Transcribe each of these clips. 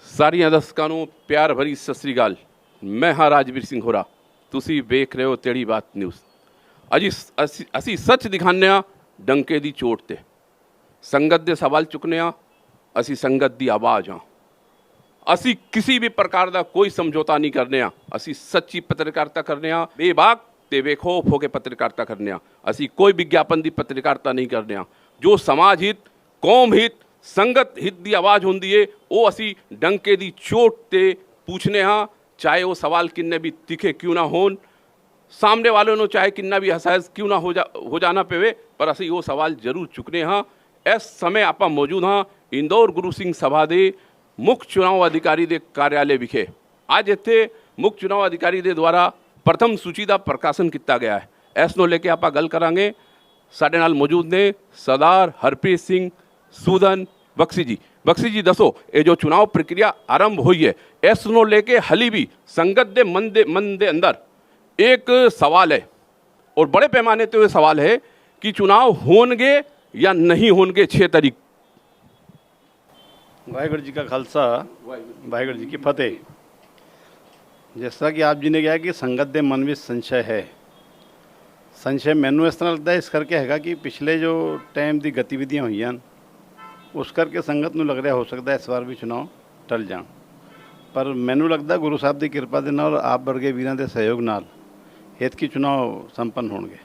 ਸਾਰੀਆਂ ਦਰਸ਼ਕਾਂ ਨੂੰ ਪਿਆਰ ਭਰੀ ਸਤਿ ਸ੍ਰੀ ਅਕਾਲ। ਮੈਂ ਹਾਂ ਰਾਜਵੀਰ ਸਿੰਘ ਹੋਰਾ। ਤੁਸੀਂ ਵੇਖ ਰਹੇ ਹੋ ਤੇੜੀ ਬਾਤ ਨਿਊਜ਼। ਅਸੀਂ ਸੱਚ ਦਿਖਾਉਂਦੇ ਹਾਂ ਡੰਕੇ ਦੀ ਚੋਟ ਤੇ। ਸੰਗਤ ਦੇ ਸਵਾਲ ਚੁੱਕਦੇ ਹਾਂ। ਅਸੀਂ ਸੰਗਤ ਦੀ ਆਵਾਜ਼ ਹਾਂ। ਅਸੀਂ ਕਿਸੇ ਵੀ ਪ੍ਰਕਾਰ ਦਾ ਕੋਈ ਸਮਝੌਤਾ ਨਹੀਂ ਕਰਨੇ ਹਾਂ। ਅਸੀਂ ਸੱਚੀ ਪੱਤਰਕਾਰਤਾ ਕਰਨੇ ਹਾਂ। ਬੇਬਾਕ ਤੇ ਬੇਖੌਫ ਹੋ ਕੇ ਪੱਤਰਕਾਰਤਾ ਕਰਨੇ ਹਾਂ। ਅਸੀਂ ਕੋਈ ਵਿਗਿਆਪਨ ਦੀ ਪੱਤਰਕਾਰਤਾ ਨਹੀਂ ਕਰਨੇ ਹਾਂ। ਜੋ ਸਮਾਜ ਹਿੱਤ, ਕੌਮ ਹਿੱਤ, ਸੰਗਤ ਹਿੱਤ ਦੀ ਆਵਾਜ਼ ਹੁੰਦੀ ਹੈ ਉਹ ਅਸੀਂ ਡੰਕੇ ਦੀ ਚੋਟ ਤੇ ਪੁੱਛਨੇ ਹਾਂ। ਚਾਹੇ ਉਹ ਸਵਾਲ ਕਿੰਨੇ ਵੀ ਤਿੱਖੇ ਕਿਉਂ ਨਾ ਹੋਣ, ਸਾਹਮਣੇ ਵਾਲੇ ਨੂੰ ਚਾਹੇ ਕਿੰਨਾ ਵੀ ਹਸਾਸ ਕਿਉਂ ਨਾ ਹੋ ਜਾਣਾ ਪਵੇ, ਪਰ ਅਸੀਂ ਉਹ ਸਵਾਲ ਜ਼ਰੂਰ ਚੁੱਕਨੇ ਹਾਂ। ਇਸ ਸਮੇਂ ਆਪਾਂ ਮੌਜੂਦ ਹਾਂ ਇੰਦੌਰ ਗੁਰੂ ਸਿੰਘ ਸਭਾ ਦੇ ਮੁੱਖ ਚੁਣਾਵ ਅਧਿਕਾਰੀ ਦੇ ਕਾਰਿਆਲੇ ਵਿਖੇ। ਅੱਜ ਇੱਥੇ ਮੁੱਖ ਚੁਣਾਵ ਅਧਿਕਾਰੀ ਦੇ ਦੁਆਰਾ ਪ੍ਰਥਮ ਸੂਚੀ ਦਾ ਪ੍ਰਕਾਸ਼ਨ ਕੀਤਾ ਗਿਆ ਹੈ। ਇਸ ਨੂੰ ਲੈ ਕੇ ਆਪਾਂ ਗੱਲ ਕਰਾਂਗੇ। ਸਾਡੇ ਨਾਲ ਮੌਜੂਦ ਨੇ ਸਰਦਾਰ ਹਰਪ੍ਰੀਤ ਸਿੰਘ ਸੂਦਨ ਬਖਸ਼ੀ ਜੀ। ਬਖਸ਼ੀ ਜੀ ਦੱਸੋ, ਇਹ ਜੋ ਚੁਣਾਵ ਪ੍ਰਕਿਰਿਆ ਆਰੰਭ ਹੋਈ ਹੈ ਇਸ ਨੂੰ ਲੈ ਕੇ ਹਾਲੇ ਵੀ ਸੰਗਤ ਦੇ ਮਨ ਦੇ ਅੰਦਰ एक सवाल है और बड़े पैमाने पे सवाल है कि चुनाव होंगे या नहीं होंगे 6 तारीख। वाहिगुरू जी का खालसा वाहिगुरू जी की फतेह। जैसा कि आप जी ने कहा कि संगत के मन में संशय है। संशय मैनू इस तरह लगता है इस करके हैगा कि पिछले जो टाइम की गतिविधियां हुई हैं उस करके संगत नूं लग रहा हो सकता है इस बार भी चुनाव टल जाण, पर मैनू लगता गुरु साहब की किरपा दे नाल आप वर्गे वीरां दे सहयोग नाल एतकी चुनाव संपन्न होंगे।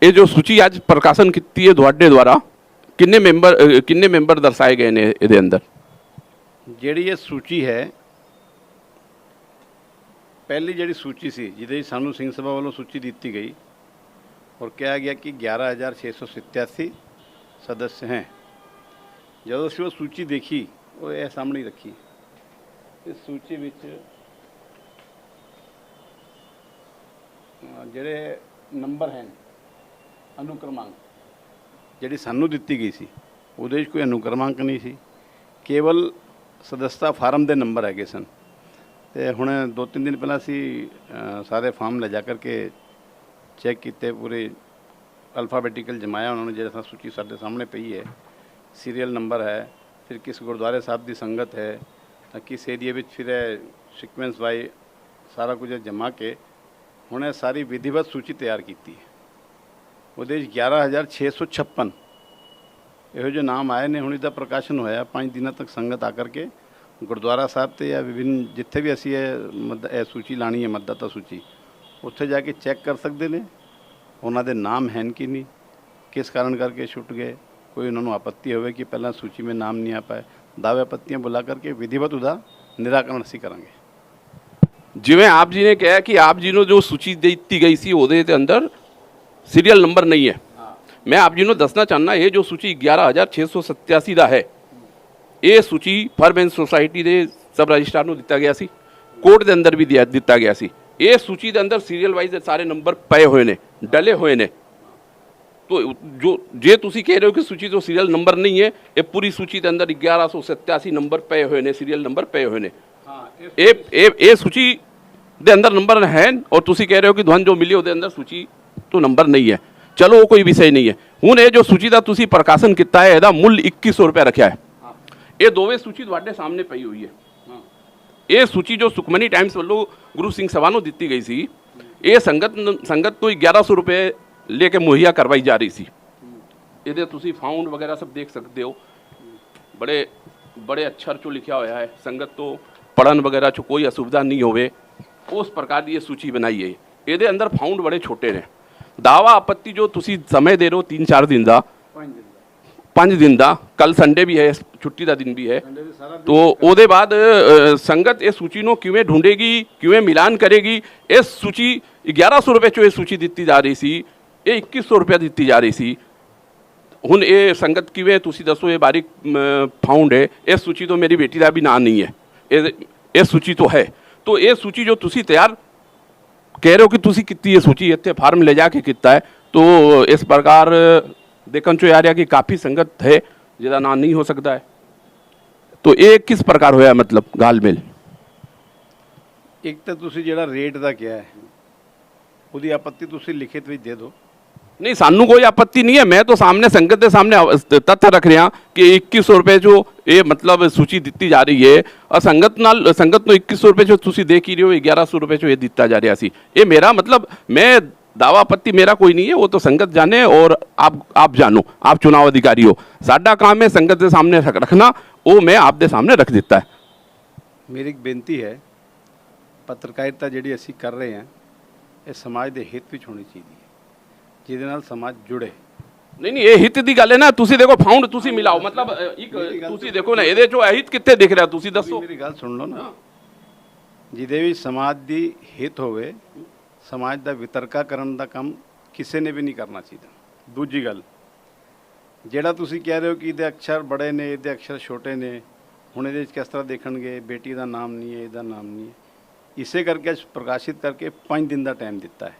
ये जो सूची आज प्रकाशन की है ਤੁਹਾਡੇ द्वारा किन्ने मैंबर दर्शाए गए ने ਇਹਦੇ अंदर? ਜਿਹੜੀ ਇਹ सूची है पहली ਜਿਹੜੀ सूची सी ਜਿਹਦੇ ਸਾਨੂੰ ਸਿੰਘ ਸਭਾ ਵੱਲੋਂ सूची ਦਿੱਤੀ गई और कहा गया कि 11,687 सदस्य हैं। ਜਦੋਂ ਅਸੀਂ ਉਹ सूची देखी वो ਇਹ सामने ही रखी। इस सूची ਵਿੱਚ ਜਿਹੜੇ ਨੰਬਰ ਹਨ ਅਨੁਕ੍ਰਮਾਂਕ ਜਿਹੜੀ ਸਾਨੂੰ ਦਿੱਤੀ ਗਈ ਸੀ ਉਹਦੇ ਵਿੱਚ ਕੋਈ ਅਨੁਕ੍ਰਮਾਂਕ ਨਹੀਂ ਸੀ, ਕੇਵਲ ਸਦਸਤਾ ਫਾਰਮ ਦੇ ਨੰਬਰ ਹੈਗੇ ਸਨ। ਤੇ ਹੁਣ 2-3 ਦਿਨ ਪਹਿਲਾਂ ਅਸੀਂ ਸਾਰੇ ਫਾਰਮ ਲੈ ਜਾ ਕਰਕੇ ਚੈੱਕ ਕੀਤੇ, ਪੂਰੇ ਅਲਫਾਬੈਟਿਕਲ ਜਮਾਇਆ ਉਹਨਾਂ ਨੇ। ਜਿਹੜਾ ਸੂਚੀ ਸਾਡੇ ਸਾਹਮਣੇ ਪਈ ਹੈ, ਸੀਰੀਅਲ ਨੰਬਰ ਹੈ, ਫਿਰ ਕਿਸ ਗੁਰਦੁਆਰੇ ਸਾਹਿਬ ਦੀ ਸੰਗਤ ਹੈ, ਕਿਸ ਏਰੀਏ ਵਿੱਚ ਫਿਰ ਸਿਕੁਐਂਸ ਵਾਈ ਸਾਰਾ ਕੁਝ ਜਮਾ ਕੇ ਹੁਣ ਇਹ ਸਾਰੀ ਵਿਧੀਵਤ ਸੂਚੀ ਤਿਆਰ ਕੀਤੀ ਹੈ। ਉਹਦੇ ਵਿੱਚ 11,656 ਇਹੋ ਜਿਹੇ ਨਾਮ ਆਏ ਨੇ। ਹੁਣ ਇਹਦਾ ਪ੍ਰਕਾਸ਼ਨ ਹੋਇਆ 5 ਦਿਨਾਂ ਤੱਕ ਸੰਗਤ ਆ ਕਰਕੇ ਗੁਰਦੁਆਰਾ ਸਾਹਿਬ ਤੇ ਜਾਂ ਵਿਭਿੰਨ ਜਿੱਥੇ ਵੀ ਅਸੀਂ ਇਹ ਸੂਚੀ ਲਾਣੀ ਹੈ ਮਤਦਾਤਾ ਸੂਚੀ, ਉੱਥੇ ਜਾ ਕੇ ਚੈੱਕ ਕਰ ਸਕਦੇ ਨੇ ਉਹਨਾਂ ਦੇ ਨਾਮ ਹਨ ਕਿ ਨਹੀਂ, ਕਿਸ ਕਾਰਨ ਕਰਕੇ ਛੁੱਟ ਗਏ, ਕੋਈ ਉਹਨਾਂ ਨੂੰ ਆਪੱਤੀ ਹੋਵੇ ਕਿ ਪਹਿਲਾਂ ਸੂਚੀ में नाम नहीं आ पाए, दावे आपत्तियाँ बुला करके विधिवत ਉਹਦਾ ਨਿਰਾਕਰਨ ਅਸੀਂ ਕਰਾਂਗੇ। ਜਿਵੇਂ ਆਪ ਜੀ ਨੇ ਕਿਹਾ ਕਿ ਆਪ ਜੀ ਨੂੰ ਜੋ ਸੂਚੀ ਦਿੱਤੀ ਗਈ ਸੀ ਉਹਦੇ ਦੇ ਅੰਦਰ ਸੀਰੀਅਲ ਨੰਬਰ ਨਹੀਂ ਹੈ। ਮੈਂ ਆਪ ਜੀ ਨੂੰ ਦੱਸਣਾ ਚਾਹੁੰਦਾ ਇਹ ਜੋ ਸੂਚੀ 11,687 ਦਾ ਹੈ, ਇਹ ਸੂਚੀ ਫਰਮੈਨ ਸੁਸਾਇਟੀ ਦੇ ਸਬ ਰਜਿਸਟਰਾਰ ਨੂੰ ਦਿੱਤਾ ਗਿਆ ਸੀ, ਕੋਰਟ ਦੇ ਅੰਦਰ ਵੀ ਦਿੱਤਾ ਗਿਆ ਸੀ। ਇਹ ਸੂਚੀ ਦੇ ਅੰਦਰ ਸੀਰੀਅਲ ਵਾਈਜ਼ ਸਾਰੇ ਨੰਬਰ ਪਏ ਹੋਏ ਨੇ, ਡਲੇ ਹੋਏ ਨੇ। तो जो जे तुसी कह रहे हो कि सूची जो सीरियल नंबर नहीं है, ये पूरी सूची के अंदर 1187 नंबर पे हुए ने, सीरियल नंबर पे हुए ने। ये सूची दे अंदर नंबर है और तुसी कह रहे हो कि ध्वन जो मिली ਉਹਦੇ अंदर सूची तो नंबर नहीं है। चलो वो कोई विषय नहीं है। ਹੁਣ ਇਹ ਜੋ सूची ਦਾ ਤੁਸੀਂ ਪ੍ਰਕਾਸ਼ਨ ਕੀਤਾ ਹੈ ਇਹਦਾ ਮੁੱਲ 2100 ਰੁਪਏ ਰੱਖਿਆ ਹੈ। ਇਹ ਦੋਵੇਂ सूची ਤੁਹਾਡੇ ਸਾਹਮਣੇ ਪਈ ਹੋਈ ਹੈ। ਇਹ सूची ਜੋ ਸੁਖਮਨੀ ਟਾਈਮਸ ਵੱਲੋਂ ਗੁਰੂ ਸਿੰਘ ਸਭਾ ਨੂੰ ਦਿੱਤੀ ਗਈ ਸੀ, ਇਹ ਸੰਗਤ ਤੋਂ 1100 ਰੁਪਏ ले के मुहैया करवाई जा रही सी। ये तुसी फाउंड वगैरह सब देख सकते हो, बड़े अक्षर चो लिखा हुआ है। संगत तो पढ़न वगैरह चो कोई असुविधा नहीं होवे उस प्रकार की ये सूची बनाई है। ये अंदर फाउंड बड़े छोटे ने। दावा आपत्ति जो तुसी समय दे रहे हो 3-4 दिन का, 5 दिन का, कल संडे भी है, छुट्टी का दिन भी है, तो ਉਹਦੇ बाद संगत ये सूची ਨੂੰ ਕਿਵੇਂ ढूंढेगी, ਕਿਵੇਂ मिलान करेगी। इस सूची 1100 रुपये चो ये सूची दी जा रही सी, ਇਹ 2100 ਰੁਪਏ ਦਿੱਤੀ ਜਾ ਰਹੀ ਸੀ। ਹੁਣ ਇਹ ਸੰਗਤ ਕਿਵੇਂ ਤੁਸੀਂ ਦੱਸੋ, ਇਹ ਬਾਰੀਕ ਫਾਊਂਡ ਹੈ। ਇਸ ਸੂਚੀ ਤੋਂ ਮੇਰੀ ਬੇਟੀ ਦਾ ਵੀ ਨਾਂ ਨਹੀਂ ਹੈ, ਇਹ ਸੂਚੀ ਤੋਂ ਹੈ। तो ਇਹ ਸੂਚੀ ਜੋ ਤੁਸੀਂ ਤਿਆਰ ਕਹਿ ਰਹੇ ਹੋ ਕਿ ਤੁਸੀਂ ਕੀਤੀ ਇਹ ਸੂਚੀ ਇੱਥੇ ਫਾਰਮ ਲੈ ਜਾ ਕੇ ਕੀਤਾ ਹੈ, तो इस प्रकार देखने चो आ रहा कि काफ़ी संगत है ਜਿਹਦਾ ਨਾਂ नहीं हो सकता है। तो ये किस प्रकार होया, मतलब गालमेल? एक तो ਤੁਸੀਂ ਜਿਹੜਾ ਰੇਟ ਦਾ ਕਿਹਾ ਹੈ ਉਹਦੀ ਆਪੱਤੀ ਤੁਸੀਂ ਲਿਖਿਤ ਵਿੱਚ ਦੇ ਦਿਓ। नहीं सानू कोई आपत्ति नहीं है, मैं तो सामने संगत के सामने तथ्य रख रहा कि 2100 रुपए जो ये मतलब सूची दी जा रही है और संगत तो 2100 रुपए जो तुसी देख ही रहे हो 1100 रुपए जो ये दिता जा रहा सी, ये मेरा मतलब मैं दावा आपत्ति मेरा कोई नहीं है, वो तो संगत जाने और आप जानो, आप चुनाव अधिकारी हो, साडा काम है संगत के सामने रखना, वो मैं आपके सामने रख दिता है। मेरी एक बेनती है, ਪੱਤਰਕਾਰਿਤਾ ਜਿਹੜੀ ਅਸੀਂ ਕਰ ਰਹੇ ਹਾਂ ਇਹ ਸਮਾਜ ਦੇ ਹਿੱਤ ਵਿੱਚ ਹੋਣੀ ਚਾਹੀਦੀ ਹੈ, ਜਿਹਦੇ ਨਾਲ ਸਮਾਜ ਜੁੜੇ। नहीं नहीं ये हित की गल है ना, तुसी देखो फाउंड तुसी मिलाओ मतलब एक तुसी देखो ना ਇਹਦੇ ਚੋਂ ਹਿੱਤ ਕਿੱਥੇ ਦਿਖ ਰਿਹਾ, ਤੁਸੀਂ ਦੱਸੋ। ਮੇਰੀ ਗੱਲ ਸੁਣ ਲਓ ਨਾ, ਜਿਹਦੇ ਵਿੱਚ ਸਮਾਜ ਦੀ ਹਿੱਤ ਹੋਵੇ, ਸਮਾਜ ਦਾ ਵਿਤਰਕਾ ਕਰਨ ਦਾ ਕੰਮ ਕਿਸੇ ਨੇ ਵੀ ਨਹੀਂ ਕਰਨਾ ਚਾਹੀਦਾ। ਦੂਜੀ ਗੱਲ, ਜਿਹੜਾ ਤੁਸੀਂ ਕਹਿ ਰਹੇ ਹੋ ਕਿ ਇਹਦੇ ਅਕਸ਼ਰ ਬੜੇ ਨੇ ਇਹਦੇ ਅਕਸ਼ਰ ਛੋਟੇ ਨੇ, ਹੁਣ ਇਹਦੇ ਵਿੱਚ ਕਿਸ ਤਰ੍ਹਾਂ ਦੇਖਣਗੇ, ਬੇਟੀ ਦਾ ਨਾਮ ਨਹੀਂ ਹੈ, ਇਹਦਾ ਨਾਮ ਨਹੀਂ ਹੈ, ਇਸੇ ਕਰਕੇ ਅੱਜ ਪ੍ਰਕਾਸ਼ਿਤ ਕਰਕੇ 5 ਦਿਨ ਦਾ ਟਾਈਮ ਦਿੱਤਾ ਹੈ।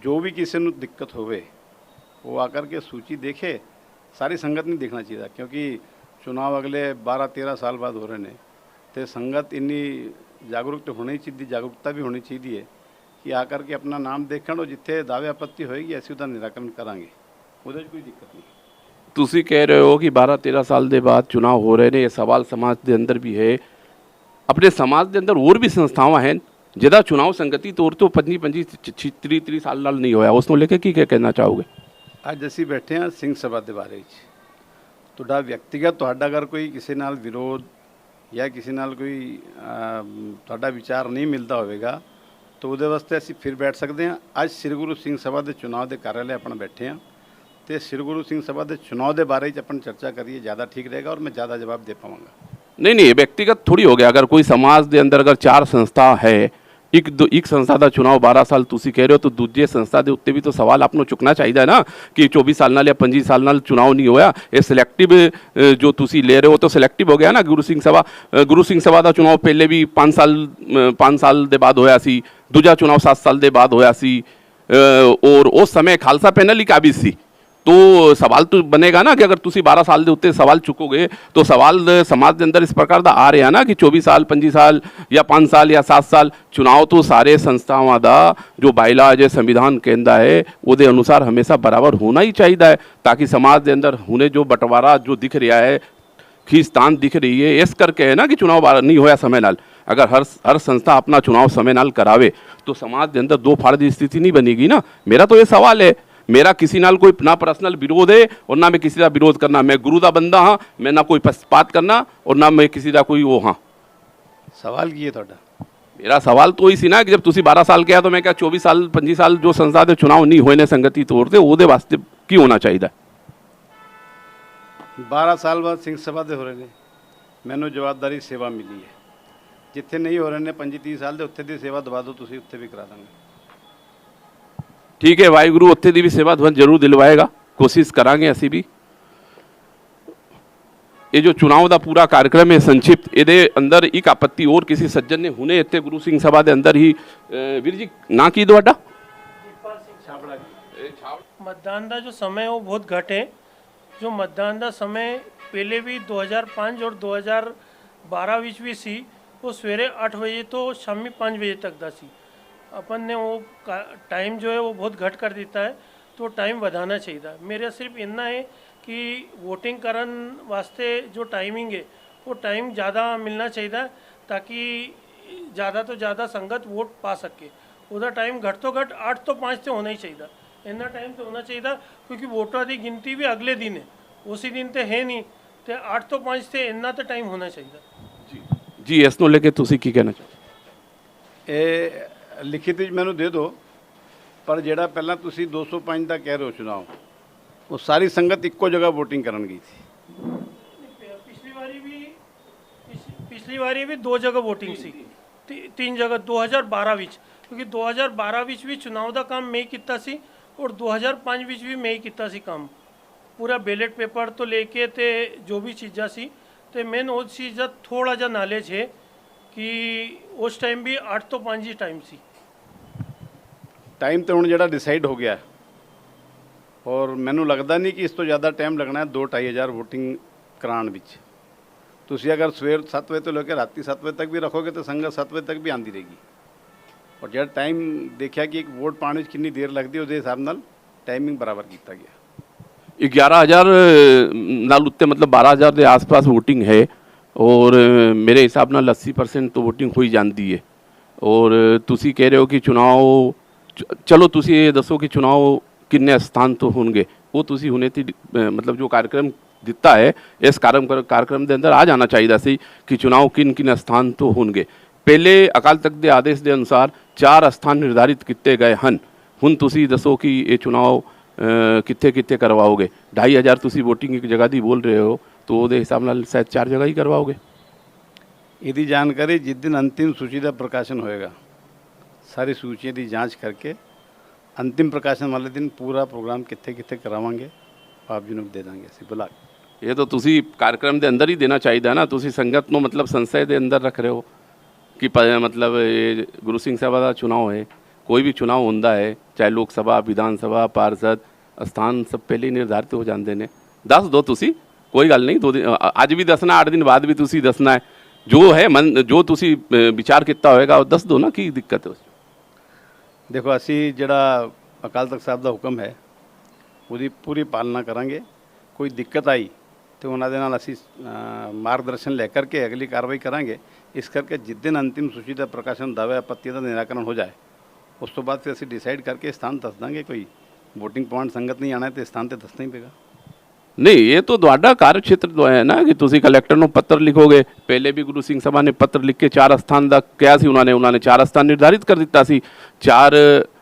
ਜੋ ਵੀ ਕਿਸੇ ਨੂੰ ਦਿੱਕਤ ਹੋਵੇ वो आकर के सूची देखे, सारी संगत नहीं देखना चाहिए, क्योंकि चुनाव अगले 12-13 साल बाद हो रहे हैं, तो संगत इन्नी जागरूक होनी चाहिए, जागरूकता भी होनी चाहिए कि आकर के अपना नाम देखण, और जिथे दावे आपत्ति होएगी ऐसी उसका निराकरण करांगे, ਉਹਦੇ 'ਚ कोई दिक्कत नहीं। ਤੁਸੀਂ ਕਹਿ ਰਹੇ ਹੋ कि 12-13 साल के बाद चुनाव हो रहे हैं, ये सवाल समाज के अंदर भी है, अपने समाज के अंदर और भी संस्थावां हैं ਜਿਹਦਾ चुनाव संगति तौर तो 25-30 साल नाल नहीं होया, उसनों लेके की कहना चाहोगे? ਅੱਜ ਅਸੀਂ ਬੈਠੇ ਹਾਂ ਸਿੰਘ ਸਭਾ ਦੇ ਬਾਰੇ ਵਿੱਚ, ਤੁਹਾਡਾ ਵਿਅਕਤੀਗਤ ਤੁਹਾਡਾ ਅਗਰ ਕੋਈ ਕਿਸੇ ਨਾਲ ਵਿਰੋਧ ਜਾਂ ਕਿਸੇ ਨਾਲ ਕੋਈ ਤੁਹਾਡਾ ਵਿਚਾਰ ਨਹੀਂ ਮਿਲਦਾ ਹੋਵੇਗਾ ਤਾਂ ਉਹਦੇ ਵਾਸਤੇ ਅਸੀਂ ਫਿਰ ਬੈਠ ਸਕਦੇ ਹਾਂ। ਅੱਜ ਸ੍ਰੀ ਗੁਰੂ ਸਿੰਘ ਸਭਾ ਦੇ ਚੁਣਾਵ ਦੇ ਕਾਰਿਆਲੇ ਆਪਣਾ ਬੈਠੇ ਹਾਂ ਤੇ ਸ੍ਰੀ ਗੁਰੂ ਸਿੰਘ ਸਭਾ ਦੇ ਚੁਣਾव ਦੇ ਬਾਰੇ ਵਿੱਚ ਆਪਾਂ ਚਰਚਾ ਕਰੀਏ, ज़्यादा ठीक रहेगा और मैं ज़्यादा जवाब दे पाऊँगा। नहीं नहीं व्यक्तिगत थोड़ी हो गया, अगर कोई समाज के अंदर अगर 4 संस्था है, एक संस्था का चुनाव 12 साल तुसी कह रहे हो, तो दूजे संस्था के उत्ते भी तो सवाल आपको चुकना चाहिए ना कि 24 साल नाल या 25 साल नाल चुनाव नहीं होया, ये सिलेक्टिव जो तुसी ले रहे हो तो सिलेक्टिव हो गया ना। गुरु सिंह सभा का चुनाव पहले भी 5 साल के बाद होया सी, दूजा चुनाव 7 साल के बाद होया सी, और उस समय खालसा पैनल ही काबिज सी, तो सवाल तो बनेगा ना कि अगर तुसी 12 साल के उत्ते सवाल चुकोगे तो सवाल समाज के अंदर इस प्रकार का आ रहा है ना कि 24 साल 25 साल या 5 साल या 7 साल चुनाव तो सारे संस्थावां दा जो बाइलाज है संविधान कहता है वो अनुसार हमेशा बराबर होना ही चाहिए है, ताकि समाज के अंदर हुने जो बंटवारा जो दिख रहा है, खींचतान दिख रही है, इस करके है ना कि चुनाव नहीं होया समय नाल। अगर हर संस्था अपना चुनाव समय नाल करावे तो समाज के अंदर दो फाड़ की स्थिति नहीं बनेगी ना। मेरा तो ये सवाल है, मेरा किसी नाल कोई ना पर्सनल विरोध है और ना मैं किसी का विरोध करना, मैं गुरु का बंदा हाँ, मैं ना कोई पक्षपात करना और ना मैं किसी का कोई वो हाँ। सवाल की है ਤੁਹਾਡਾ? मेरा सवाल तो ही सी ना कि जब तुसी 12 साल किया तो मैं क्या 24 साल 25 साल जो संस्था के चुनाव नहीं होने संगति तौर से वो वास्ते की होना चाहिए? 12 साल बाद ਸਿੰਘ ਸਭਾ ਦੇ ਹੋ ਰਹੇ ਨੇ, ਮੈਨੂੰ ਜਵਾਬਦਾਰੀ ਸੇਵਾ ਮਿਲੀ ਹੈ, ਜਿੱਥੇ ਨਹੀਂ ਹੋ ਰਹੇ ਨੇ 25-30 ਸਾਲ ਦੇ ਉੱਥੇ ਦੀ ਸੇਵਾ ਦਵਾ ਦਿਓ ਤੁਸੀਂ, ਉੱਥੇ ਵੀ ਕਰਾ ਦਾਂਗੇ। ठीक है, वाहिगुरु उत्थे दी भी सेवा तुहानू जरूर दिलवाएगा, कोशिश करांगे असी भी। ये जो चुनाव का पूरा कार्यक्रम है संक्षिप्त, ये अंदर एक आपत्ति और किसी सज्जन ने हुने इतने गुरु सिंह सभा के अंदर ही वीर जी ना की तुहाडा मतदान का जो समय है वो बहुत घट है। जो मतदान का समय पहले भी 2005 और 2012 विच भी सी, वो सवेरे 8 बजे तो शामी 5 बजे तक का सी। अपन ने वो टाइम जो है वो बहुत घट कर देता है, तो टाइम बढ़ाना चाहिए। मेरा सिर्फ इतना है कि वोटिंग करन वास्ते जो टाइमिंग है वो टाइम ज़्यादा मिलना चाहिए, ताकि ज़्यादा तो ज़्यादा संगत वोट पा सके। उधर टाइम घट तो घट 8 तो 5 तो होना ही चाहिए, इतना टाइम तो होना चाहिए, क्योंकि वोटर की गिनती भी अगले दिन है, उसी दिन तो है नहीं, तो 8 तो 5 से इतना तो टाइम होना चाहिए। जी इस लेके तुसी की कहना चाहो? ਇਹ ਲਿਖਿਤ ਵਿੱਚ ਮੈਨੂੰ ਦੇ ਦਿਓ, ਪਰ ਜਿਹੜਾ ਪਹਿਲਾਂ ਤੁਸੀਂ 205 ਦਾ ਕਹਿ ਰਹੇ ਹੋ ਚੁਣਾव, ਉਹ ਸਾਰੀ ਸੰਗਤ ਇੱਕੋ ਜਗ੍ਹਾ ਵੋਟਿੰਗ ਕਰਨ ਗਈ ਸੀ। पिछली बारी भी 2 जगह वोटिंग सी, 3 जगह 2012 विच, क्योंकि 2012 विच भी चुनाव का काम मैं ही किया सी, और 2005 विच भी मैं ही किया सी काम, पूरा बैलेट पेपर तो लेके ते जो भी चीज़ा सी, तो मैन उस चीज़ का थोड़ा जा नॉलेज है कि उस टाइम भी 8 तो 5 ही टाइम सी। टाइम तो ਹੁਣ ਜਿਹੜਾ ਡਿਸਾਈਡ ਹੋ ਗਿਆ, ਔਰ ਮੈਨੂੰ ਲੱਗਦਾ ਨਹੀਂ ਕਿ ਇਸ ਤੋਂ ਜ਼ਿਆਦਾ ਟਾਈਮ ਲੱਗਣਾ ਹੈ 2-2.5 ਹਜ਼ਾਰ ਵੋਟਿੰਗ ਕਰਾਉਣ ਵਿੱਚ। ਤੁਸੀਂ ਅਗਰ ਸਵੇਰ 7 ਵਜੇ ਤੋਂ ਲੈ ਕੇ ਰਾਤੀ 7 ਵਜੇ ਤੱਕ ਵੀ ਰੱਖੋਗੇ ਤਾਂ ਸੰਗਤ 7 ਵਜੇ ਤੱਕ ਵੀ ਆਉਂਦੀ ਰਹੇਗੀ। ਔਰ ਜਿਹੜਾ ਟਾਈਮ ਦੇਖਿਆ ਕਿ ਇੱਕ ਵੋਟ ਪਾਉਣ ਵਿੱਚ ਕਿੰਨੀ ਦੇਰ ਲੱਗਦੀ, ਉਹਦੇ ਹਿਸਾਬ ਨਾਲ टाइमिंग बराबर किया गया। 11,000 ਨਾਲ ਉੱਤੇ ਮਤਲਬ 12,000 ਦੇ ਆਸ-ਪਾਸ VOTING ਹੈ ਔਰ ਮੇਰੇ ਹਿਸਾਬ ਨਾਲ 80% ਤੋਂ VOTING ਹੋਈ ਜਾਂਦੀ ਹੈ ਔਰ ਤੁਸੀਂ ਕਹਿ ਰਹੇ ਹੋ ਕਿ ਚੁਣਾਵ ਚਲੋ ਤੁਸੀਂ ਇਹ ਦੱਸੋ ਕਿ ਚੁਣਾਵ ਕਿੰਨੇ ਸਥਾਨ ਤੋਂ ਹੋਣਗੇ ਉਹ ਤੁਸੀਂ ਹੁਣੇ ਤੇ ਮਤਲਬ ਜੋ ਕਾਰਜਕ੍ਰਮ ਦਿੱਤਾ ਹੈ ਇਸ ਕਾਰਜਕ੍ਰਮ ਦੇ ਅੰਦਰ ਆ ਜਾਣਾ ਚਾਹੀਦਾ ਸੀ ਕਿ ਚੁਣਾਵ ਕਿਨ ਸਥਾਨ ਤੋਂ ਹੋਣਗੇ। ਪਹਿਲੇ ਅਕਾਲ ਤਖਤ ਦੇ ਆਦੇਸ਼ ਦੇ ਅਨੁਸਾਰ 4 ਸਥਾਨ ਨਿਰਧਾਰਿਤ ਕੀਤੇ ਗਏ ਹਨ। ਹੁਣ ਤੁਸੀਂ ਦੱਸੋ ਕਿ ਇਹ ਚੁਣਾਵ ਕਿੱਥੇ ਕਿੱਥੇ ਕਰਵਾਓਗੇ। 2,500 ਤੁਸੀਂ VOTING ਇੱਕ ਜਗ੍ਹਾ ਦੀ ਬੋਲ ਰਹੇ ਹੋ ਤਾਂ ਉਹਦੇ ਹਿਸਾਬ ਨਾਲ ਸ਼ਾਇਦ 4 ਜਗ੍ਹਾ ਹੀ ਕਰਵਾਓਗੇ। ਇਹਦੀ ਜਾਣਕਾਰੀ ਜਿਸ ਦਿਨ ਅੰਤਿਮ ਸੂਚੀ ਦਾ ਪ੍ਰਕਾਸ਼ਨ ਹੋਏਗਾ ਸਾਰੀ ਸੂਚੀਆਂ ਦੀ ਜਾਂਚ ਕਰਕੇ ਅੰਤਿਮ ਪ੍ਰਕਾਸ਼ਨ ਵਾਲੇ ਦਿਨ ਪੂਰਾ ਪ੍ਰੋਗਰਾਮ ਕਿੱਥੇ ਕਿੱਥੇ ਕਰਾਵਾਂਗੇ ਆਪ ਜੀ ਨੂੰ ਦੇ ਦਾਂਗੇ ਅਸੀਂ ਬੁਲਾ ਕੇ। ਇਹ ਤਾਂ ਤੁਸੀਂ ਕਾਰਜਕ੍ਰਮ ਦੇ ਅੰਦਰ ਹੀ ਦੇਣਾ ਚਾਹੀਦਾ ਨਾ। ਤੁਸੀਂ ਸੰਗਤ ਨੂੰ ਮਤਲਬ ਸੰਸਦ ਦੇ ਅੰਦਰ ਰੱਖ ਰਹੇ ਹੋ ਕਿ ਮਤਲਬ ਇਹ ਗੁਰੂ ਸਿੰਘ ਸਭਾ ਦਾ ਚੁਣਾਵ ਹੈ। ਕੋਈ ਵੀ ਚੁਣਾਵ ਹੁੰਦਾ ਹੈ ਚਾਹੇ ਲੋਕ ਸਭਾ ਵਿਧਾਨ ਸਭਾ ਪਾਰषद ਸਥਾਨ ਸਭ ਪਹਿਲੇ ਹੀ ਨਿਰਧਾਰਿਤ ਹੋ ਜਾਂਦੇ ਨੇ। ਦੱਸ ਦਿਓ ਤੁਸੀਂ, ਕੋਈ ਗੱਲ ਨਹੀਂ। 2 ਦਿਨ ਅੱਜ ਵੀ ਦੱਸਣਾ 8 ਦਿਨ ਬਾਅਦ ਵੀ ਤੁਸੀਂ ਦੱਸਣਾ ਹੈ ਜੋ ਹੈ ਜੋ ਤੁਸੀਂ ਵਿਚਾਰ ਕੀਤਾ ਹੋਏਗਾ ਉਹ ਦੱਸ ਦਿਓ ਨਾ ਕੀ ਦਿੱਕਤ ਹੈ। ਦੇਖੋ ਅਸੀਂ ਜਿਹੜਾ ਅਕਾਲ ਤਖਤ ਸਾਹਿਬ ਦਾ ਹੁਕਮ ਹੈ ਉਹਦੀ ਪੂਰੀ ਪਾਲਣਾ ਕਰਾਂਗੇ। ਕੋਈ ਦਿੱਕਤ ਆਈ ਤੇ ਉਹਨਾਂ ਦੇ ਨਾਲ ਅਸੀਂ ਮਾਰਗਦਰਸ਼ਨ ਲੈ ਕਰਕੇ ਅਗਲੀ ਕਾਰਵਾਈ ਕਰਾਂਗੇ। ਇਸ ਕਰਕੇ ਜਿਸ ਦਿਨ ਅੰਤਿਮ ਸੂਚੀ ਦਾ ਪ੍ਰਕਾਸ਼ਨ ਦਾਅਵੇ ਆਪੱਤੀ ਦਾ ਨਿਰਾਕਰਨ ਹੋ ਜਾਏ ਉਸ ਤੋਂ ਬਾਅਦ ਫਿਰ ਅਸੀਂ ਡਿਸਾਈਡ ਕਰਕੇ ਸਥਾਨ ਦੱਸ ਦਾਂਗੇ। ਕੋਈ VOTING ਪੁਆਇੰਟ ਸੰਗਤ ਨਹੀਂ ਆਣਾ ਤੇ ਸਥਾਨ ਤੇ ਦੱਸਣਾ ਹੀ ਪਏਗਾ। ਨਹੀਂ ਇਹ ਤਾਂ ਤੁਹਾਡਾ ਕਾਰਜ ਖੇਤਰ ਤੋਂ ਹੈ ਨਾ ਕਿ ਤੁਸੀਂ ਕਲੈਕਟਰ ਨੂੰ ਪੱਤਰ ਲਿਖੋਗੇ। ਪਹਿਲੇ ਵੀ ਗੁਰੂ ਸਿੰਘ ਸਭਾ ਨੇ ਪੱਤਰ ਲਿਖ ਕੇ 4 ਸਥਾਨ ਦਾ ਕਿਹਾ ਸੀ। ਉਹਨਾਂ ਨੇ 4 ਸਥਾਨ ਨਿਰਧਾਰਿਤ ਕਰ ਦਿੱਤਾ ਸੀ। 4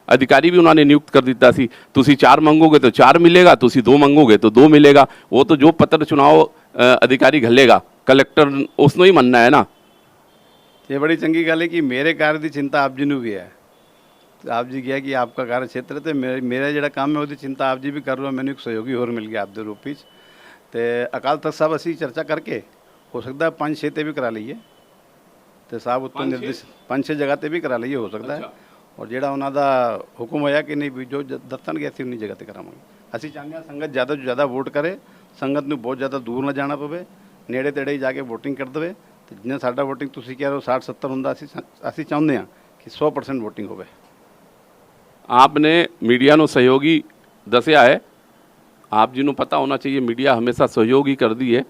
अधिकारी भी उन्होंने नियुक्त कर दिता सी। तुसी 4 मंगोगे तो 4 मिलेगा, तुसी 2 मंगोगे तो 2 मिलेगा। वो तो जो पत्र चुनाव अधिकारी घलेगा कलैक्टर उसनो ही मनना है ना। ये बड़ी चंगी गल है कि मेरे कार्य की चिंता आप जी नूं भी है। तो आप जी गया कि आपका कार्य क्षेत्र तो मेरा जो काम है वो चिंता आप जी भी कर रहे हो। मैंने एक सहयोगी होर मिल गया आप दे रूप तो अकाल तख्त साहब असी चर्चा करके हो सकता है 5-6 ते भी करा लीए तो साहब उत्तर निर्देश 5-6 जगह ते भी करा लीए हो सकता है। और ਜਿਹੜਾ ਉਹਨਾਂ ਦਾ ਹੁਕਮ ਹੋਇਆ ਕਿ ਨਹੀਂ ਵੀ ਜੋ ਦੱਸਣਗੇ ਅਸੀਂ ਉਨੀ ਜਗ੍ਹਾ ਤੇ ਕਰਾਵਾਂਗੇ। ਅਸੀਂ ਚਾਹੁੰਦੇ ਹਾਂ ਸੰਗਤ ਜ਼ਿਆਦਾ ਤੋਂ ਜ਼ਿਆਦਾ ਵੋਟ ਕਰੇ, ਸੰਗਤ ਨੂੰ ਬਹੁਤ ਜ਼ਿਆਦਾ ਦੂਰ ਨਾ ਜਾਣਾ ਪਵੇ, ਨੇੜੇ ਤੇੜੇ ਹੀ ਜਾ ਕੇ VOTING ਕਰ ਦੇਵੇ। ਤੇ ਜਿੰਨਾ ਸਾਡਾ VOTING ਤੁਸੀਂ ਕਹਿ ਰਹੇ ਹੋ 60-70 ਹੁੰਦਾ ਅਸੀਂ ਚਾਹੁੰਦੇ ਹਾਂ ਕਿ 100% VOTING ਹੋਵੇ। आपने मीडिया ਨੂੰ सहयोगी ਦੱਸਿਆ ਹੈ। ਆਪ ਜੀ ਨੂੰ ਪਤਾ ਹੋਣਾ चाहिए मीडिया हमेशा सहयोग ही करती है,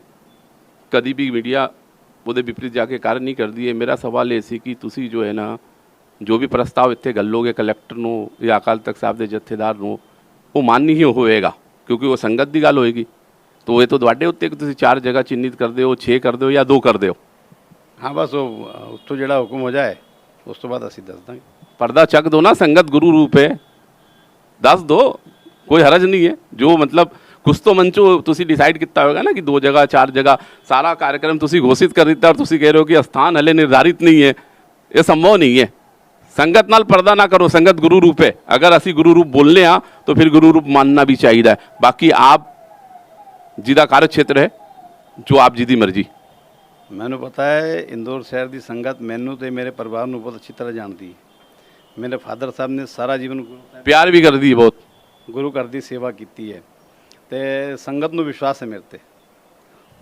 कभी भी मीडिया ਉਹਦੇ ਵਿਪਰੀਤ ਜਾ ਕੇ ਕਾਰਨ ਨਹੀਂ ਕਰਦੀ ਹੈ। ਮੇਰਾ ਸਵਾਲ ਇਹ ਸੀ ਕਿ ਤੁਸੀਂ ਜੋ ਹੈ ਨਾ जो भी प्रस्ताव इतने गलोगे कलैक्टर ਨੂੰ या अकाल तख्त साहब के जत्थेदार ਨੂੰ वो मान्य ही होएगा क्योंकि वो संगत की गल होएगी। तो ये तो ਤੁਹਾਡੇ ਉੱਤੇ ਕਿ ਤੁਸੀਂ 4 जगह चिन्हित कर दो 6 कर दो या 2 कर दो। हाँ बस वो उत्तों जो हुक्म हो जाए उस तो बाद असी दस देंगे। पर्दा चक दो ना, संगत गुरु रूप है, दस दो, कोई हरज नहीं है। जो मतलब कुछ तो मंचो तुसी डिसाइड किया होगा ना कि 2 जगह 4 जगह सारा कार्यक्रम तुसी घोषित कर दिता और तुसी कह रहे हो कि स्थान हले निर्धारित नहीं है। ये संभव नहीं है। संगत नाल पर्दा ना करो, संगत गुरु रूप है। अगर असी गुरु रूप बोलने आ तो फिर गुरु रूप मानना भी चाहिए। बाकी आप जिदा कार्य क्षेत्र है जो आप जी दी मर्जी। मैंने पता है इंदौर शहर की संगत मैनू तो मेरे परिवार को बहुत अच्छी तरह जानती है। मेरे फादर साहब ने सारा जीवन प्यार भी कर दी, बहुत गुरु घर की सेवा की है तो संगत को विश्वास है मेरे ते।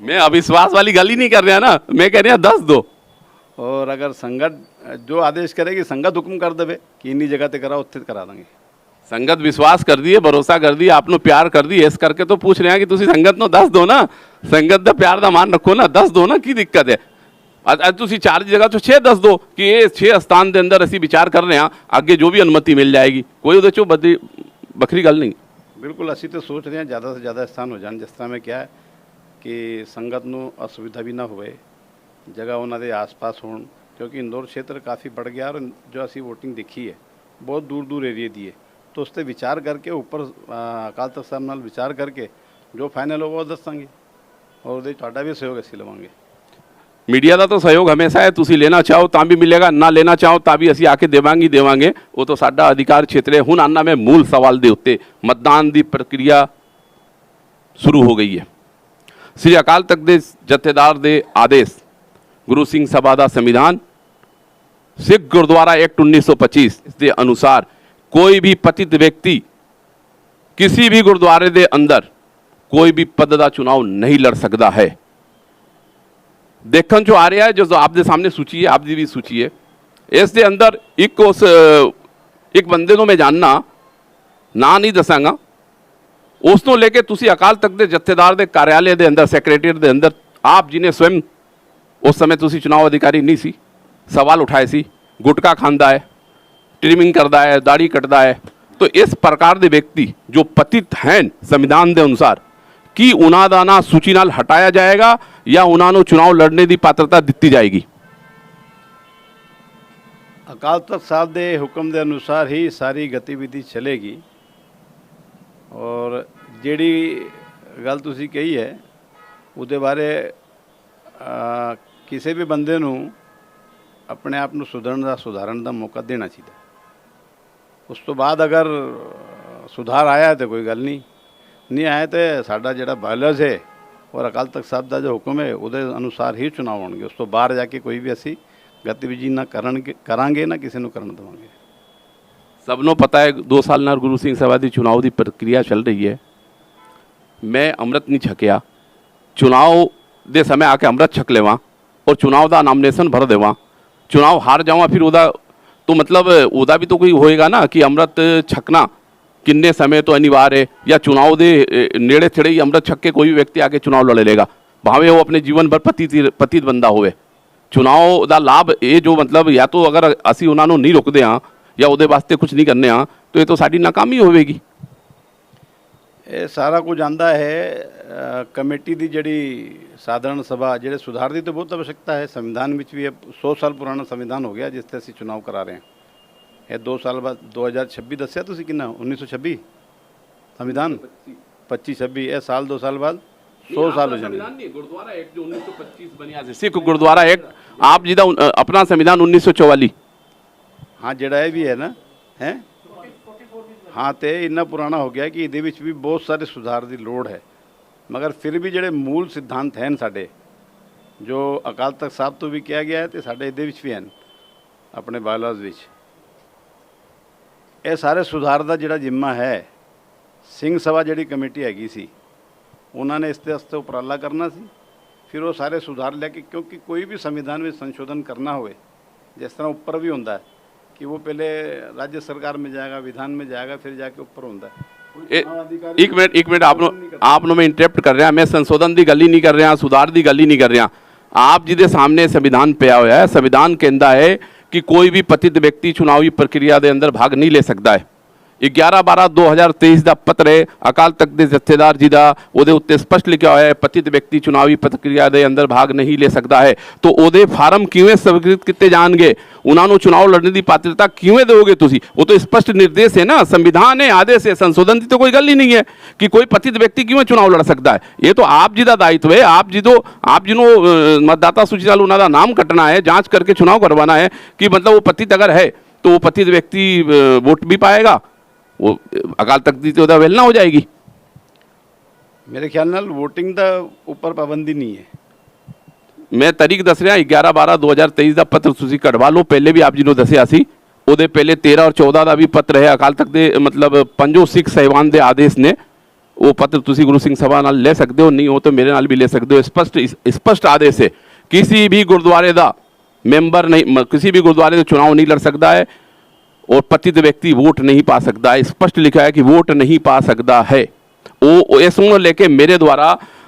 मैं अविश्वास वाली गल ही नहीं कर रहा ना, मैं कह रहा दस दो। और अगर संगत जो आदेश करेगी संगत हुक्म कर देवे कि इन्नी जगह ते कराओ उत्थे करा देंगे। संगत विश्वास कर दी है, भरोसा कर दी, आपने प्यार कर दी, इस करके तो पूछ रहे हैं कि तुसी संगत नो दस दो ना। संगत का प्यार का मान रखो ना, दस दो ना, की दिक्कत है। अज तुसी 4 जगह तो 6 दस दो कि ये 6 स्थान के अंदर असी विचार कर रहे हैं, आगे जो भी अनुमति मिल जाएगी, कोई उहदे चो बखरी गल नहीं। बिल्कुल असी तो सोच रहे हैं ज़्यादा से ज़्यादा स्थान हो जाए। जिस तरह में क्या है कि संगत को असुविधा भी ना होए, जगह उन्होंने आस पास हो, क्योंकि इंदौर क्षेत्र काफ़ी बढ़ गया और जो असी वोटिंग देखी है बहुत दूर दूर एरिए दी है। तो उस पर विचार करके ऊपर अकाल तख्त साहब नाल विचार करके जो फाइनल होगा वो दसांगे और तुहाडा भी सहयोग असी लवांगे। मीडिया का तो सहयोग हमेशा है, तुसी लेना चाहो तो भी मिलेगा, ना लेना चाहो तो भी असी आके देवांगे। वो तो साडा अधिकार क्षेत्र है। हुण आना मैं मूल सवाल दे उत्ते, मतदान की प्रक्रिया शुरू हो गई है। श्री अकाल तख्त दे जत्थेदार दे आदेश, गुरु सिंह सभा का संविधान, सिख गुरुद्वारा एक्ट 1925 के अनुसार कोई भी पतित व्यक्ति किसी भी गुरुद्वारे के अंदर कोई भी पद का चुनाव नहीं लड़ सकता है। देखने जो आ रहा है, जो आपके सामने सूची है, आपकी भी सूची है, इसके अंदर एक बंदे को मैं जानना ना नहीं दसांगा, ਉਸ ਤੋਂ ਲੈ ਕੇ ਤੁਸੀਂ ਅਕਾਲ ਤਖਤ ਦੇ ਜਥੇਦਾਰ ਦੇ ਕਾਰਿਆਲੇ ਦੇ ਅੰਦਰ, ਸੈਕਟਰੀਏਟ ਦੇ ਅੰਦਰ ਆਪ ਜੀ ਨੇ ਸਵयं, ਉਸ ਸਮੇਂ ਤੁਸੀਂ ਚੁਣਾਵ ਅਧਿਕਾਰੀ ਨਹੀਂ ਸੀ, ਸਵਾਲ ਉਠਾਏ ਸੀ, ਗੁਟਕਾ ਖਾਂਦਾ ਹੈ, ट्रिमिंग करता है, दाढ़ी कटता है। तो इस प्रकार के व्यक्ति जो पतित हैं संविधान के अनुसार, कि उन्हों का ना सूची नाल हटाया जाएगा या उन्होंने चुनाव लड़ने की पात्रता दी जाएगी? अकाल तख्त साहब के हुक्म के अनुसार ही सारी गतिविधि चलेगी। और जिहड़ी गल तुसीं कही है उसदे बारे किसी भी बंदे नूं अपने आप नूं सुधारण का मौका देना चाहिए। उस तो बाद अगर सुधार आया तो कोई गल नहीं आया तो साडा जिहड़ा बायलॉज है और अकाल तख्त साहब का जो हुक्म है उहदे अनुसार ही चुनाव होणगे। उस तो बाहर जाके कोई भी असी गतिविधि ना करांगे ना किसी नूं करन देवांगे। सबनों पता है 2 साल नाल गुरु सिंह सभा की चुनाव की प्रक्रिया चल रही है। मैं अमृत नहीं छकिया, चुनाव के समय आके अमृत छक लेवा और चुनाव का नामनेशन भर देवा, चुनाव हार जावा, फिर उदा तो मतलब उदा भी तो कोई होएगा ना कि अमृत छकना किन्ने समय तो अनिवार्य है, या चुनाव दे नेड़े थेड़े ही अमृत छक के कोई भी व्यक्ति आके चुनाव लड़ लेगा, भावे वो अपने जीवन भर पतित बंदा होवे। चुनाव का लाभ ये जो मतलब या तो अगर असी उन्होंने नहीं रोकते हाँ या उहदे वास्ते कुछ नहीं करने हाँ तो ये तो साड़ी नाकामी होवेगी। ये सारा कुछ आंदा है कमेटी की जिहड़ी साधारण सभा, जिहड़े सुधार की तो बहुत आवश्यकता है। संविधान में भी 100 साल पुराना संविधान हो गया जिससे असी चुनाव करा रहे हैं। ये 2 साल बाद 2026 दसिया तुसीं किन्ना 1926 संविधान 25-26 ये साल 2 साल बाद 100 साल हो जाएंगे। गुरुद्वारा एक्ट जो 1925 बनिया सी, सिख गुरुद्वारा एक्ट आप जी दा अपना संविधान 1944। हाँ जिहड़ा ये भी है ना है हाँ तो इन्ना पुराना हो गया कि इहदे विच भी बहुत सारे सुधार की लोड़ है। मगर फिर भी जिहड़े मूल सिद्धांत हैं साडे जो अकाल तख्त साहब तो भी किया गया है तो साडे इहदे विच भी हैं अपने बायलॉज विच। ये सारे सुधार का जिहड़ा जिम्मा है सिंह सभा जिहड़ी कमेटी हैगी सी उन्होंने इसके वास्ते उपराला करना सी। फिर वो सारे सुधार लैके, क्योंकि कोई भी संविधान में संशोधन करना होए जिस तरह ऊपर भी होंदा है कि वो पहले राज्य सरकार में जाएगा, विधान में जाएगा, फिर जाके ऊपर होता है। एक मिनट आपनो मैं इंटरप्ट कर रहा, मैं संशोधन की गल ही नहीं कर रहा, सुधार की गल ही नहीं कर रहा। आप जी के सामने संविधान पिया होया है, संविधान कहता है कि कोई भी पतित व्यक्ति चुनावी प्रक्रिया के अंदर भाग नहीं ले सकता है। 11/12/2023 का पत्र है अकाल तख्त के जथेदार जी का, ਉਹਦੇ ਉੱਤੇ स्पष्ट लिखा हुआ है पतित व्यक्ति चुनावी प्रक्रिया के अंदर भाग नहीं ले सकता है। तो ਉਹਦੇ फार्म किवें स्वीकृत किए जाएंगे, उन्होंने चुनाव लड़ने की पात्रता किवें दोगे तुसी? वो तो स्पष्ट निर्देश है ना, संविधान है, आदेश है, संशोधन की तो कोई गल ही नहीं है कि कोई पतित व्यक्ति किवें चुनाव लड़ सकता है। ये तो आप जी का दायित्व है। आप जिन्हों मतदाता सूची नाल उन्हों का नाम कटना है, जाँच करके चुनाव करवाना है कि मतलब वो पतित अगर है तो वो पतित व्यक्ति वोट भी पाएगा, वो अकाल तख्त की तो अवहेलना हो जाएगी। मेरे ख्याल नाल वोटिंग का ऊपर पाबंदी नहीं है। मैं तारीख दस रहा 11/12/2023 का पत्र तुसीं कढ़वा लो, पहले भी आप जी ने दसिया सी, ਉਹਦੇ पहले 13 और 14 का भी पत्र है अकाल तख्त के मतलब 5 सिख साहिबान के आदेश ने। वो पत्र तुसीं गुरु सिंह सभा नाल ले सकते हो, नहीं हो तो मेरे नाल भी ले सकते हो। स्पष्ट आदेश है, किसी भी गुरुद्वारे का मैंबर नहीं, किसी भी गुरुद्वारे का चुनाव नहीं लड़ सकता है और पतित व्यक्ति वोट नहीं पा सकता है। स्पष्ट लिखा है कि वोट नहीं पा सकता है। वो इसको लेके मेरे द्वारा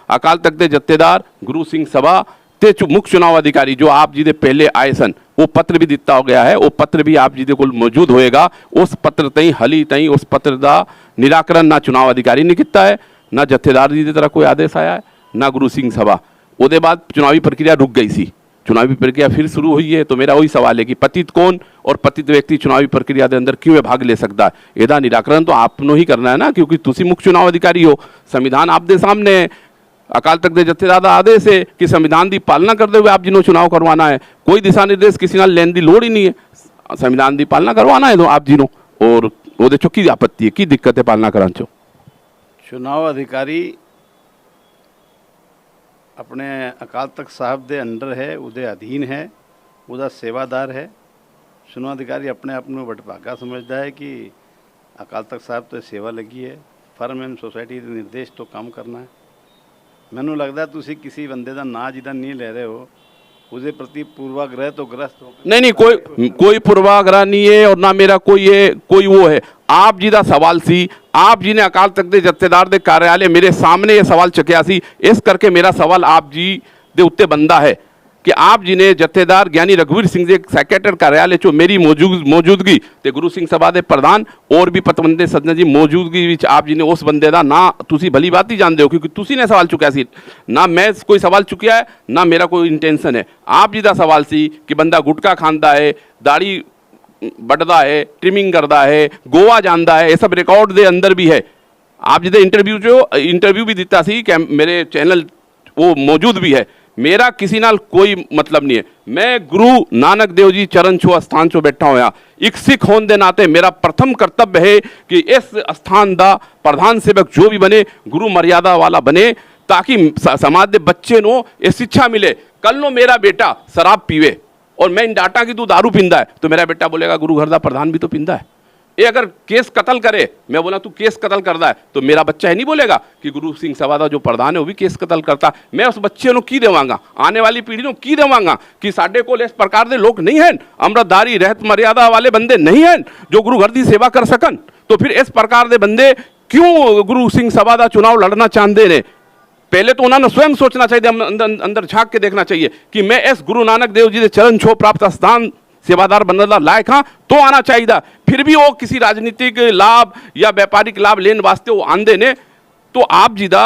अकाल तख्त के जत्थेदार गुरु सिंह सभा ते मुख्य चुनाव अधिकारी जो आप जी दे पहले आए सन, वो पत्र भी दिता हो गया है। वो पत्र भी आप जी दे कोल मौजूद होएगा। उस पत्र तई हली तई उस पत्र का निराकरण ना चुनाव अधिकारी ने किया है, ना जत्थेदार जी की तरह कोई आदेश आया है, ना गुरु सिंह सभा। उसके बाद चुनावी प्रक्रिया रुक गई सी, चुनावी प्रक्रिया फिर शुरू हुई है। तो मेरा वही सवाल है कि पतित कौन और पतित व्यक्ति चुनावी प्रक्रिया के अंदर क्यों भाग ले सकता है? ਇਹਦਾ निराकरण तो आपने ही करना है ना, क्योंकि तुसी मुख्य चुनाव अधिकारी हो। संविधान आपके सामने है, अकाल तख्त के जत्थेदार का आदेश है कि संविधान की पालना करते हुए आप जिन्होंने चुनाव करवाना है। कोई दिशा निर्देश किसी नाल लेने की लोड़ ही नहीं है, संविधान की पालना करवाना है तो आप जिन्होंने। और वो की आपत्ति है, की दिक्कत है पालना कराने चो? चुनाव अधिकारी अपने अकाल तख्त साहब के अंडर है, उसके अधीन है, उसका सेवादार है। चुनाव अधिकारी अपने आप में वडभागा समझता है कि अकाल तख्त साहब तो सेवा लगी है, फर्म एंड सोसाइटी के निर्देश तो काम करना है। मैनू लगता है तुसी किसी बंदे का ना जिदा नहीं ले रहे हो, उसके प्रति पूर्वाग्रह तो ग्रस्त हो। नहीं कोई पूर्वाग्रह नहीं है और ना मेरा कोई वो है। आप जी का सवाल सी ਆਪ ਜੀ ਨੇ ਅਕਾਲ ਤਖਤ ਦੇ ਜਥੇਦਾਰ ਦੇ ਕਾਰਿਆਲੇ ਮੇਰੇ ਸਾਹਮਣੇ ਇਹ ਸਵਾਲ ਚੁੱਕਿਆ ਸੀ। ਇਸ ਕਰਕੇ ਮੇਰਾ ਸਵਾਲ ਆਪ ਜੀ ਦੇ ਉੱਤੇ ਬੰਦਾ ਹੈ ਕਿ ਆਪ ਜੀ ਨੇ ਜਥੇਦਾਰ ਗਿਆਨੀ ਰਘਵੀਰ ਸਿੰਘ ਦੇ ਸੈਕਟਰੀ ਕਾਰਿਆਲੇ ਚੋਂ ਮੇਰੀ ਮੌਜੂਦਗੀ ਤੇ ਗੁਰੂ ਸਿੰਘ ਸਭਾ ਦੇ ਪ੍ਰਧਾਨ ਔਰ ਵੀ ਪਤਵੰਤੇ ਸੱਜਣ ਜੀ ਮੌਜੂਦਗੀ ਵਿੱਚ ਆਪ ਜੀ ਨੇ ਉਸ ਬੰਦੇ ਦਾ ਨਾਂ ਤੁਸੀਂ ਭਲੀ ਬਾਤ ਹੀ ਜਾਣਦੇ ਹੋ, ਕਿਉਂਕਿ ਤੁਸੀਂ ਨੇ ਸਵਾਲ ਚੁੱਕਿਆ ਸੀ ਨਾ, ਮੈਂ ਕੋਈ ਸਵਾਲ ਚੁੱਕਿਆ ਹੈ ਨਾ ਮੇਰਾ ਕੋਈ ਇੰਟੈਂਸ਼ਨ ਹੈ। ਆਪ ਜੀ ਦਾ ਸਵਾਲ ਸੀ ਕਿ ਬੰਦਾ ਗੁਟਕਾ ਖਾਂਦਾ ਹੈ, ਦਾੜੀ ਵੱਢਦਾ ਹੈ, ਟ੍ਰਿਮਿੰਗ ਕਰਦਾ ਹੈ, ਗੋਆ ਜਾਂਦਾ ਹੈ, ਇਹ ਸਭ ਰਿਕਾਰਡ ਦੇ ਅੰਦਰ ਵੀ ਹੈ। ਆਪ ਜੀ ਦੇ ਇੰਟਰਵਿਊ ਵੀ ਦਿੱਤਾ ਸੀ ਕਿ ਮੇਰੇ ਚੈਨਲ ਉਹ ਮੌਜੂਦ ਵੀ ਹੈ। मेरा किसी नाल कोई मतलब नहीं है। मैं गुरु नानक देव जी चरण छो स्थान चो बैठा होया, एक सिख होने के नाते मेरा प्रथम कर्तव्य है कि इस स्थान का प्रधान सेवक जो भी बने गुरु मर्यादा वाला बने, ताकि समाज के बच्चे नो ये शिक्षा मिले। कल नो मेरा बेटा शराब पीवे और मैं इन डाटा की तू दारू पींदा है तो मेरा बेटा बोलेगा गुरु घर का प्रधान भी तो पींदा है। ये अगर केस कत्ल करे, मैं बोला तू केस कत्ल करता है, तो मेरा बच्चा है नहीं बोलेगा कि गुरु सिंह सभा का जो प्रधान है वो भी केस कत्ल करता। मैं उस बच्चे को की देवांगा, आने वाली पीढ़ी को की देवांगा कि साडे कोल इस प्रकार के लोग नहीं हैं, अमृतधारी रहत मर्यादा वाले बंदे नहीं हैं जो गुरु घर की सेवा कर सकन। तो फिर इस प्रकार के बंदे क्यों गुरु सिंह सभा का चुनाव लड़ना चाहते ने? पहले तो उन्होंने स्वयं सोचना चाहिए, अंदर झांक के देखना चाहिए कि मैं इस गुरु नानक देव जी के चरण छो प्राप्त स्थान सेवादार बनने का लायक हाँ, तो आना चाहिए। फिर भी वो किसी राजनीतिक लाभ या व्यापारिक लाभ लेने वास्ते वो आंदे ने, तो आप जी दा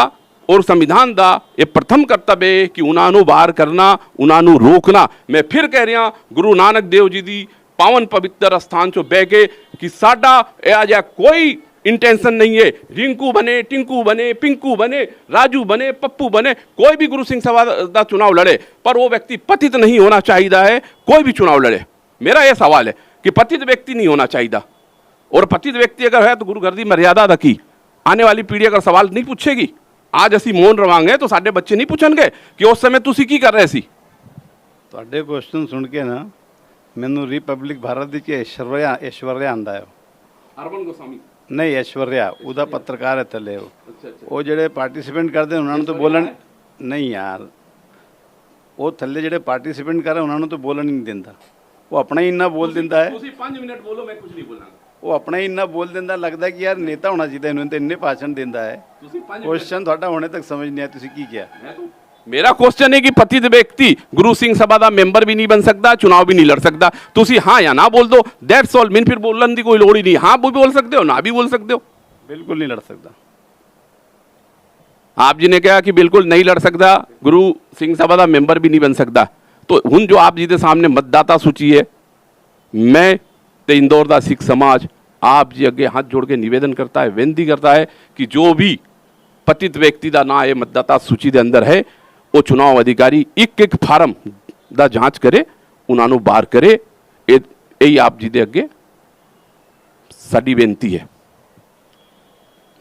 और संविधान दा ये प्रथम कर्तव्य है कि उन्होंने बाहर करना, उन्होंने रोकना। मैं फिर कह रहा गुरु नानक देव जी की पावन पवित्र स्थान चो बह के कि साडा आज कोई इंटेंशन नहीं है रिंकू बने, टिंकू बने, पिंकू बने, राजू बने, पप्पू बने, कोई भी गुरु सिंह सभा का चुनाव लड़े, पर वो व्यक्ति पतित नहीं होना चाहिए है। कोई भी चुनाव लड़े, मेरा ये सवाल है कि पतित व्यक्ति नहीं होना चाहिए, और पतित व्यक्ति अगर है तो गुरु घर की मर्यादा दा की आने वाली पीढ़ी अगर सवाल नहीं पूछेगी। आज असी मौन रवांगे तो साडे बच्चे नहीं पूछणगे कि उस समय तुसी की कर रहे सी। ਤੁਹਾਡੇ क्वेश्चन सुन के ना मैनू रिपब्लिक भारत ਦੀ ऐश्वर्या आंदा है। अरविंद गोस्वामी नहीं, ऐश्वर्या ਉਹਦਾ ਪੱਤਰਕਾਰ ਹੈ ਥੱਲੇ ਉਹ ਜਿਹੜੇ ਪਾਰਟਿਸਿਪੇਟ ਕਰਦੇ ਉਹਨਾਂ ਨੂੰ ਤਾਂ ਬੋਲਣ ਨਹੀਂ ਯਾਰ, ਉਹ ਥੱਲੇ ਜਿਹੜੇ ਪਾਰਟਿਸਿਪੇਟ ਕਰ ਰਹੇ ਉਹਨਾਂ ਨੂੰ ਤਾਂ ਬੋਲਣ ਨਹੀਂ ਦਿੰਦਾ। ਉਹ ਆਪਣਾ ਹੀ ਇੰਨਾ ਬੋਲ ਦਿੰਦਾ ਹੈ, ਤੁਸੀਂ 5 ਮਿੰਟ ਬੋਲੋ, ਮੈਂ ਕੁਝ ਨਹੀਂ ਬੋਲਾਂਗਾ। ਉਹ ਆਪਣਾ ਹੀ ਇੰਨਾ ਬੋਲ ਦਿੰਦਾ, ਲੱਗਦਾ ਕਿ ਯਾਰ ਨੇਤਾ ਹੋਣਾ ਚਾਹੀਦਾ ਇਹਨੂੰ, ਤਾਂ ਇੰਨੇ ਭਾਸ਼ਣ ਦਿੰਦਾ ਹੈ। ਤੁਸੀਂ 5 क्वेश्चन ਤੁਹਾਡਾ ਹੁਣੇ ਤੱਕ ਸਮਝ ਨਹੀਂ ਆਇਆ ਤੁਸੀਂ ਕੀ ਕਿਹਾ। मेरा क्वेश्चन है कि पतित व्यक्ति गुरु सिंह सभा का मेंबर भी नहीं बन सकता, चुनाव भी नहीं लड़ सकता। तुसी हाँ या ना बोल दो, दैट्स ऑल। फिर बोलने की कोई लोड़ ही नहीं, हाँ भी बोल सकते हो ना भी बोल सकते हो। बिल्कुल नहीं लड़ सकता। आप जी ने कहा कि बिल्कुल नहीं लड़ सकता, गुरु सिंह सभा का मेंबर भी नहीं बन सकता। तो हुन जो आप जी के सामने मतदाता सूची है, मैं ते इंदौर का सिख समाज आप जी अगे हाथ जोड़ के निवेदन करता है, बेनती करता है कि जो भी पतित व्यक्ति का ना ये मतदाता सूची के अंदर है, वो चुनाव अधिकारी एक एक फार्म का जांच करे, उन्होंने बाहर करे। यही आप जी के अगे साडी बेनती है।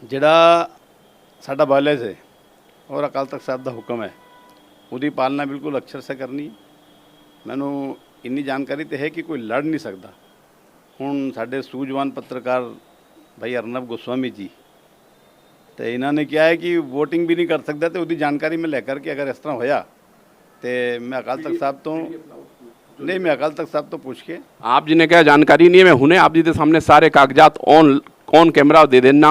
ਜਿਹੜਾ ਸਾਡਾ ਬਾਲੇ ਸੇ ਔਰ ਅਕਾਲ ਤਖਤ ਸਾਹਿਬ ਦਾ ਹੁਕਮ ਹੈ, ਉਹਦੀ ਪਾਲਣਾ ਬਿਲਕੁਲ ਅਕਸਰ ਸੇ ਕਰਨੀ। ਮੈਨੂੰ ਇੰਨੀ ਜਾਣਕਾਰੀ ਤੇ ਹੈ ਕਿ ਕੋਈ ਲੜ ਨਹੀਂ ਸਕਦਾ। ਹੁਣ ਸਾਡੇ ਸੂਝਵਾਨ ਪੱਤਰਕਾਰ ਭਾਈ ਅਰਨਬ ਗੋਸਵਾਮੀ ਜੀ ਤੇ ਇਹਨਾਂ ਨੇ ਕਿਹਾ ਹੈ ਕਿ ਵੋਟਿੰਗ ਵੀ ਨਹੀਂ ਕਰ ਸਕਦਾ, ਤੇ ਉਹਦੀ ਜਾਣਕਾਰੀ ਮੈਂ ਲੈ ਕਰਕੇ ਅਗਰ ਇਸ ਤਰ੍ਹਾਂ ਹੋਇਆ ਤੇ मैं अकाल तख्त साहब तो नहीं, मैं अकाल तख्त साहब तो पूछ के। आप जी ने क्या जानकारी नहीं है, मैं हुने आप जी के सामने सारे कागजात ऑन कैमरा दे देना,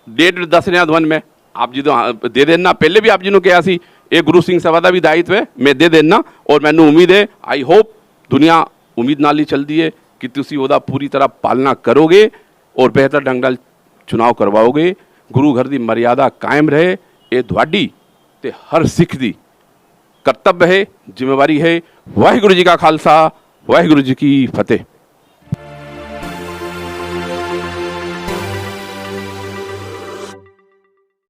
डेट दस रहा ध्वन में आप जी तो दे देना। पहले भी आप जी ने कहा सी ये गुरु सिंह सभा का भी दायित्व है, मैं दे देना। और मैनू उम्मीद है, आई होप दुनिया उम्मीद नाल ही चलती है कि तुसी ओदा पूरी तरह पालना करोगे और बेहतर ढंग नाल चुनाव करवाओगे। गुरु घर की मर्यादा कायम रहे, ये तुहाडी ते हर सिख दी कर्तव्य है, जिम्मेवारी है। वाहिगुरु जी का खालसा, वाहिगुरु जी की फतेह।